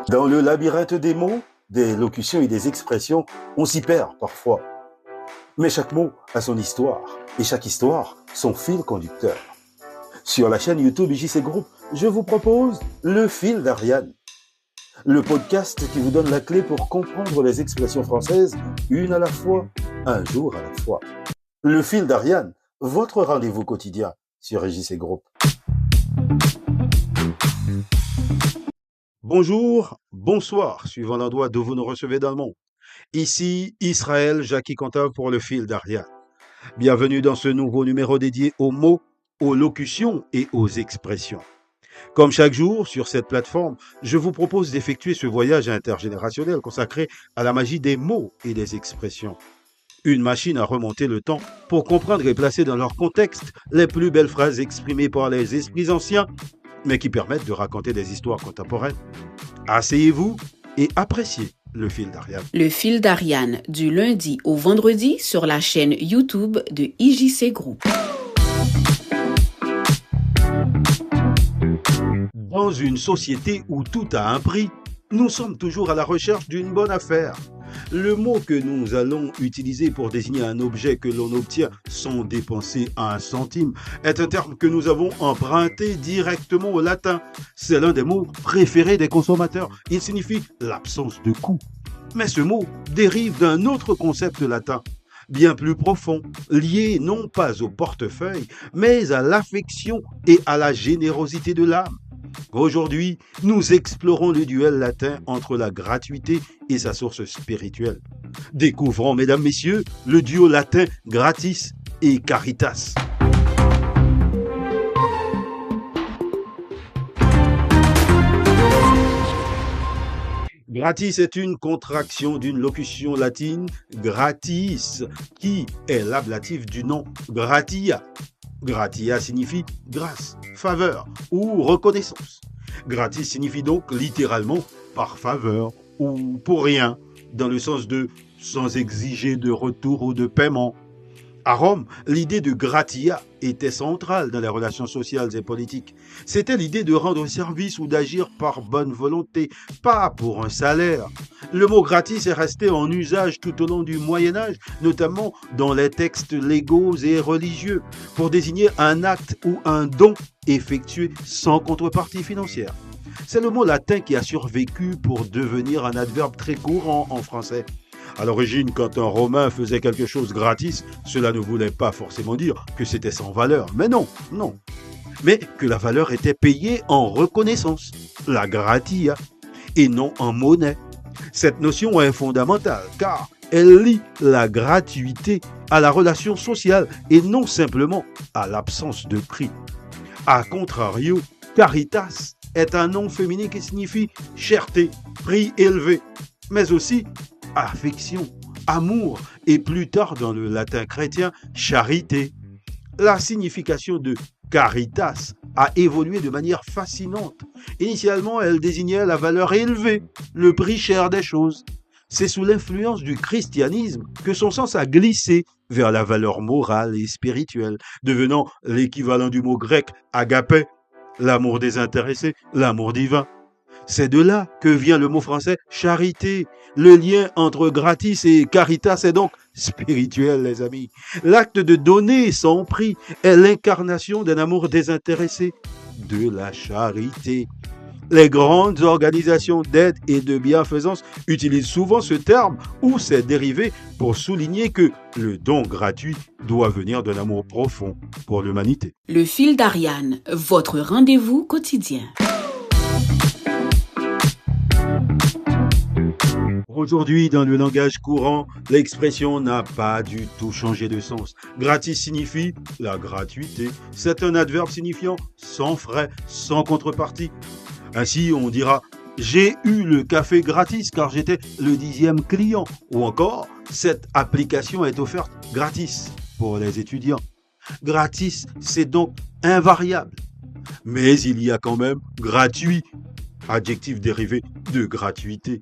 Dans le labyrinthe des mots, des locutions et des expressions, on s'y perd parfois. Mais chaque mot a son histoire et chaque histoire son fil conducteur. Sur la chaîne YouTube JC Group, je vous propose Le Fil d'Ariane, le podcast qui vous donne la clé pour comprendre les expressions françaises une à la fois, un jour à la fois. Le Fil d'Ariane, votre rendez-vous quotidien sur JC Group. Bonjour, bonsoir, suivant l'endroit d'où vous nous recevez dans le monde. Ici Israël Jackie Quentin pour Le Fil d'Ariane. Bienvenue dans ce nouveau numéro dédié aux mots, aux locutions et aux expressions. Comme chaque jour sur cette plateforme, je vous propose d'effectuer ce voyage intergénérationnel consacré à la magie des mots et des expressions. Une machine à remonter le temps pour comprendre et placer dans leur contexte les plus belles phrases exprimées par les esprits anciens, mais qui permettent de raconter des histoires contemporaines. Asseyez-vous et appréciez Le Fil d'Ariane. Le Fil d'Ariane, du lundi au vendredi sur la chaîne YouTube de IJC Group. Dans une société où tout a un prix, nous sommes toujours à la recherche d'une bonne affaire. Le mot que nous allons utiliser pour désigner un objet que l'on obtient sans dépenser un centime est un terme que nous avons emprunté directement au latin. C'est l'un des mots préférés des consommateurs. Il signifie l'absence de coût. Mais ce mot dérive d'un autre concept latin, bien plus profond, lié non pas au portefeuille, mais à l'affection et à la générosité de l'âme. Aujourd'hui, nous explorons le duel latin entre la gratuité et sa source spirituelle. Découvrons, mesdames, messieurs, le duo latin gratis et caritas. Gratis est une contraction d'une locution latine gratis, qui est l'ablatif du nom gratia. Gratia signifie grâce, faveur ou reconnaissance. Gratis signifie donc littéralement par faveur ou pour rien, dans le sens de sans exiger de retour ou de paiement. À Rome, l'idée de gratia était centrale dans les relations sociales et politiques. C'était l'idée de rendre service ou d'agir par bonne volonté, pas pour un salaire. Le mot gratis est resté en usage tout au long du Moyen-Âge, notamment dans les textes légaux et religieux, pour désigner un acte ou un don effectué sans contrepartie financière. C'est le mot latin qui a survécu pour devenir un adverbe très courant en français. À l'origine, quand un Romain faisait quelque chose gratis, cela ne voulait pas forcément dire que c'était sans valeur. Mais non. Mais que la valeur était payée en reconnaissance, la gratia, et non en monnaie. Cette notion est fondamentale car elle lie la gratuité à la relation sociale et non simplement à l'absence de prix. A contrario, caritas est un nom féminin qui signifie cherté, prix élevé, mais aussi affection, amour et plus tard dans le latin chrétien, charité. La signification de caritas a évolué de manière fascinante. Initialement, elle désignait la valeur élevée, le prix cher des choses. C'est sous l'influence du christianisme que son sens a glissé vers la valeur morale et spirituelle, devenant l'équivalent du mot grec agapé, l'amour désintéressé, l'amour divin. C'est de là que vient le mot français charité. Le lien entre gratis et caritas est donc spirituel, les amis. L'acte de donner sans prix est l'incarnation d'un amour désintéressé, de la charité. Les grandes organisations d'aide et de bienfaisance utilisent souvent ce terme ou ses dérivés pour souligner que le don gratuit doit venir d'un amour profond pour l'humanité. Le Fil d'Ariane, votre rendez-vous quotidien. Aujourd'hui, dans le langage courant, l'expression n'a pas du tout changé de sens. Gratis signifie la gratuité. C'est un adverbe signifiant sans frais, sans contrepartie. Ainsi, on dira « J'ai eu le café gratis car j'étais le 10e client » ou encore « Cette application est offerte gratis pour les étudiants ». Gratis, c'est donc invariable. Mais il y a quand même gratuit, adjectif dérivé de gratuité.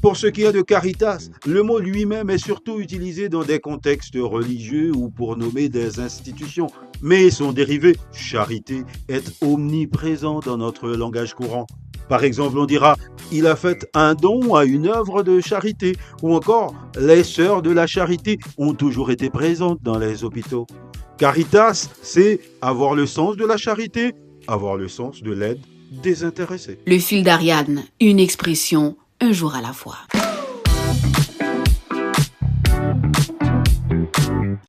Pour ce qui est de caritas, le mot lui-même est surtout utilisé dans des contextes religieux ou pour nommer des institutions, mais son dérivé, charité, est omniprésent dans notre langage courant. Par exemple, on dira « il a fait un don à une œuvre de charité » ou encore « les sœurs de la charité ont toujours été présentes dans les hôpitaux ». Caritas, c'est avoir le sens de la charité, avoir le sens de l'aide désintéressée. Le fil d'Ariane, une expression, un jour à la fois.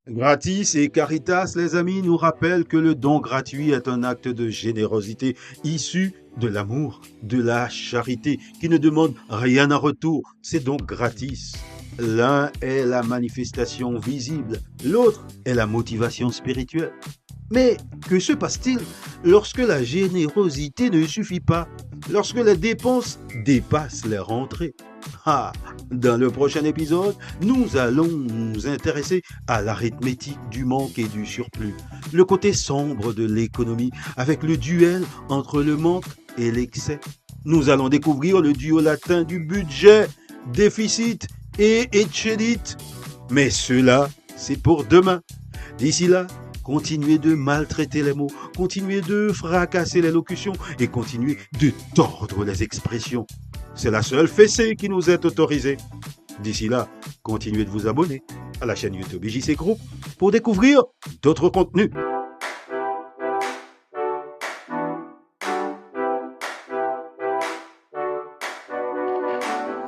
Gratis et Caritas, les amis, nous rappellent que le don gratuit est un acte de générosité issu de l'amour, de la charité, qui ne demande rien en retour. C'est donc gratis. L'un est la manifestation visible, l'autre est la motivation spirituelle. Mais que se passe-t-il lorsque la générosité ne suffit pas, lorsque les dépenses dépassent les rentrées? Dans le prochain épisode, nous allons nous intéresser à l'arithmétique du manque et du surplus, le côté sombre de l'économie, avec le duel entre le manque et l'excès. Nous allons découvrir le duo latin du budget, déficit et excedit. Mais cela, c'est pour demain. D'ici là, continuez de maltraiter les mots, continuez de fracasser les locutions et continuez de tordre les expressions. C'est la seule fessée qui nous est autorisée. D'ici là, continuez de vous abonner à la chaîne YouTube IJC Group pour découvrir d'autres contenus.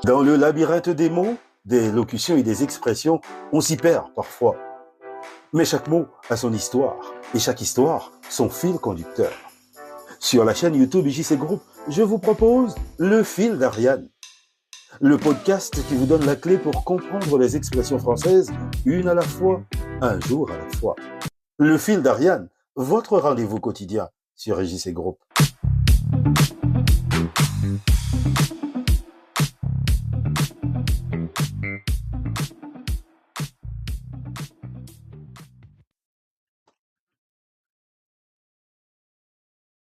Dans le labyrinthe des mots, des locutions et des expressions, on s'y perd parfois. Mais chaque mot a son histoire et chaque histoire son fil conducteur. Sur la chaîne YouTube IJC Group, je vous propose Le Fil d'Ariane, le podcast qui vous donne la clé pour comprendre les expressions françaises une à la fois, un jour à la fois. Le Fil d'Ariane, votre rendez-vous quotidien sur IJC Group.